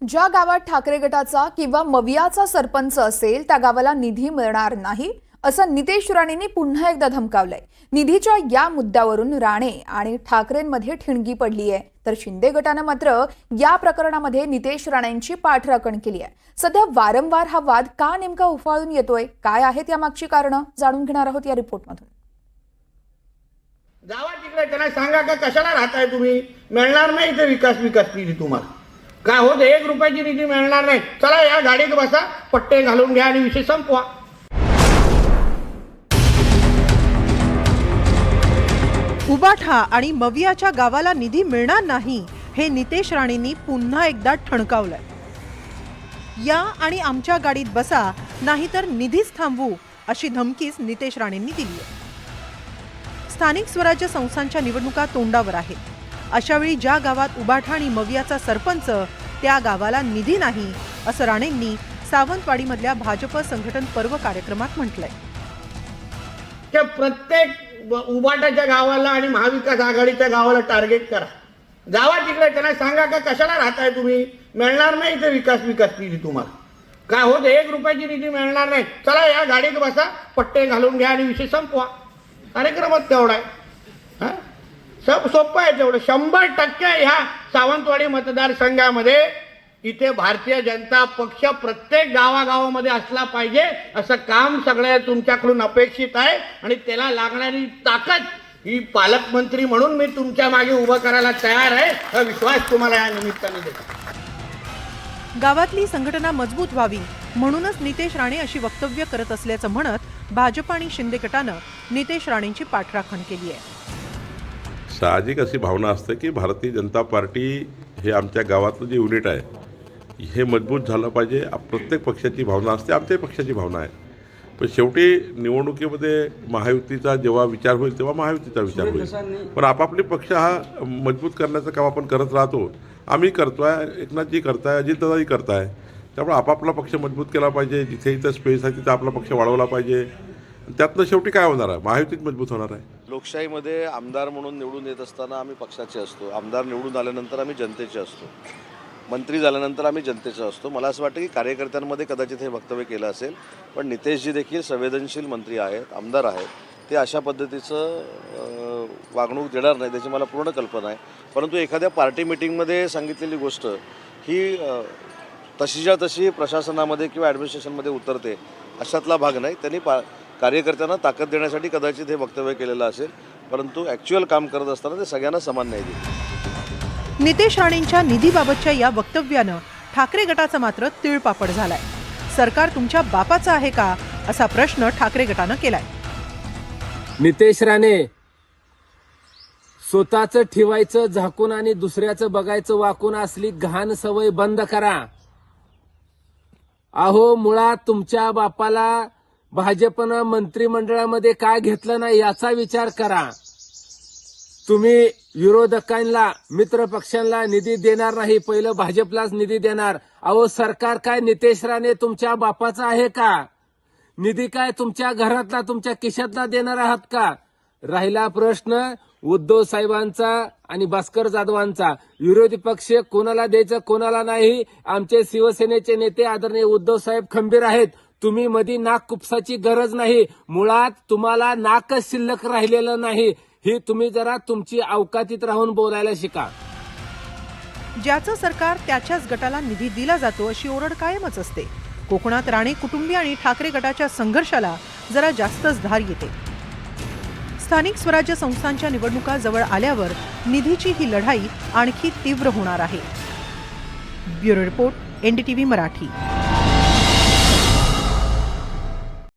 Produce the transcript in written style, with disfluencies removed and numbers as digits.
ज्या गावात ठाकरे गटाचा किंवा मवियाचा सरपंच असेल त्या गावाला निधी मिळणार नाही असं नितेश राणेंनी पुन्हा एकदा धमकावलंय। निधीच्या या मुद्द्यावरून राणे आणि ठाकरेंमध्ये ठिणगी पडली आहे, तर शिंदे गटानं मात्र या प्रकरणामध्ये नितेश राणेंची पाठराखण केली आहे। सध्या वारंवार हा वाद का नेमका उफाळून येतोय, काय आहेत यामागची कारणं जाणून घेणार आहोत या रिपोर्टमधून। जावा तिकडे त्यांना सांगा का कशाला राहताय तुम्ही, मिळणार नाही ते विकास निधी तुम्हाला काय होत, 1 रुपयाची निधी मिळणार नाही। चला या गाडीत बसा, पट्टे घालून घ्या आणि विषय संपवा। उबाठा आणि मवियाच्या गावाला निधी मिळणार नाही हे नितेश राणेंनी पुन्हा एकदा ठणकावलंय। या आणि आमच्या गाडीत बसा, नाहीतर निधीच थांबवू अशी धमकीच नितेश राणेंनी दिली आहे। स्थानिक स्वराज्य संस्थांच्या निवडणुका तोंडावर आहेत। अशावेळी ज्या गावात उबाठा आणि मवियाचा सरपंच, त्या गावाला निधी नाही असं राणेंनी सावंतवाडीमधल्या भाजप संघटन पर्व कार्यक्रमात म्हटलंय। त्या प्रत्येक उबाटाच्या गावाला आणि महाविकास आघाडीच्या गावाला टार्गेट करा। जावा तिकडे त्यांना सांगा का कशाला राहताय तुम्ही, मिळणार नाही ते विकास निधी तुम्हाला काय होत, 1 रुपयाची निधी मिळणार नाही। चला या गाडीत बसा, पट्टे घालून घ्या आणि विषय संपवा। कार्यक्रमात तेवढा आहे, सब सोपं आहे तेवढं। 100% ह्या सावंतवाडी मतदारसंघामध्ये इथे भारतीय जनता पक्ष प्रत्येक गावागावामध्ये असला पाहिजे असं काम सगळ्या तुमच्याकडून अपेक्षित आहे। आणि त्याला लागणारी ताकद ही पालकमंत्री म्हणून मी तुमच्या मागे उभं करायला तयार आहे, हा विश्वास तुम्हाला या निमित्ताने देतो। गावातली संघटना मजबूत व्हावी म्हणूनच नितेश राणे अशी वक्तव्य करत असल्याचं म्हणत भाजप आणि शिंदे गटानं नितेश राणेंची पाठराखण केली आहे। साहजिक अशी भावना असते की भारतीय जनता पार्टी हे आमच्या गावातलं जे युनिट आहे हे मजबूत झालं पाहिजे। प्रत्येक पक्षाची भावना असते, आमच्याही पक्षाची भावना आहे। पण शेवटी निवडणुकीमध्ये महायुतीचा जेव्हा विचार होईल तेव्हा महायुतीचा विचार होईल। पण आपापले पक्ष हा मजबूत करण्याचं काम आपण करत राहतो। आम्ही करतोय, एकनाथजी करताय, अजितदादाही करताय। त्यामुळे आपापला पक्ष मजबूत केला पाहिजे। जिथे इथं स्पेस आहे तिथं आपला पक्ष वाढवला पाहिजे। त्यातनं शेवटी काय होणार आहे, महायुतीत मजबूत होणार आहे। लोकशाहीमध्ये आमदार म्हणून निवडून येत असताना आम्ही पक्षाचे असतो, आमदार निवडून आल्यानंतर आम्ही जनतेचे असतो, मंत्री झाल्यानंतर आम्ही जनतेचा असतो। मला असं वाटतं की कार्यकर्त्यांमध्ये कदाचित हे वक्तव्य केलं असेल, पण नितेशजी देखील संवेदनशील मंत्री आहेत, आमदार आहेत। ते अशा पद्धतीचं वागणूक देणार नाही त्याची मला पूर्ण कल्पना आहे। परंतु एखाद्या पार्टी मिटिंगमध्ये सांगितलेली गोष्ट ही तशीच्या तशी प्रशासनामध्ये किंवा ॲडमिनिस्ट्रेशनमध्ये उतरते अशातला भाग नाही। त्यांनी कार्यकर्त्यांना ताकद देण्यासाठी कदाचित हे वक्तव्य केलेलं असेल, परंतु ॲक्च्युअल काम करत असताना ते सगळ्यांना समान न्याय देईल। नितेश राणेंच्या निधीबाबतच्या या वक्तव्यानं ठाकरे गटाचा मात्र तिळपापड झालाय। सरकार तुमच्या बापाचं आहे का असा प्रश्न ठाकरे गटानं केलाय। नितेश राणे, स्वतःचं ठेवायचं झाकून आणि दुसऱ्याचं बघायचं वाकून असली घाण सवय बंद करा। अहो, मुळात तुमच्या बापाला भाजपनं मंत्रिमंडळामध्ये काय घेतलं नाही याचा विचार करा। तुम्ही विरोधकांना, मित्र पक्षांना निधी देणार नाही, पहिलं भाजपलाच निधी देणार। अहो, सरकार काय नितेश राणे तुमच्या बापाचा आहे का? निधी काय तुमच्या घरातला, तुमच्या खिशातला देणार आहात का? राहिला प्रश्न उद्धव साहेबांचा आणि भास्कर जाधवांचा, विरोधी पक्ष कोणाला द्यायचं कोणाला नाही। आमचे शिवसेनेचे नेते आदरणीय उद्धव साहेब खंबीर आहेत। तुम्ही मधी नाक कुपसाची गरज नाही, मुळात तुम्हाला नाकच शिल्लक राहिलेलं नाही। ही तुम्ही जरा तुमची अवकातीत राहून बोलायला शिका। ज्याचं सरकार त्याच्याच गटाला निधी दिला जातो अशी ओरड कायमच असते। कोकणात राणे कुटुंबीय आणि ठाकरे गटाच्या संघर्षाला जरा जास्तच धार येते। स्थानिक स्वराज्य संस्थांच्या निवडणुका जवळ आल्यावर निधीची ही लढाई आणखी तीव्र होणार आहे। Bureau report, NDTV Marathi.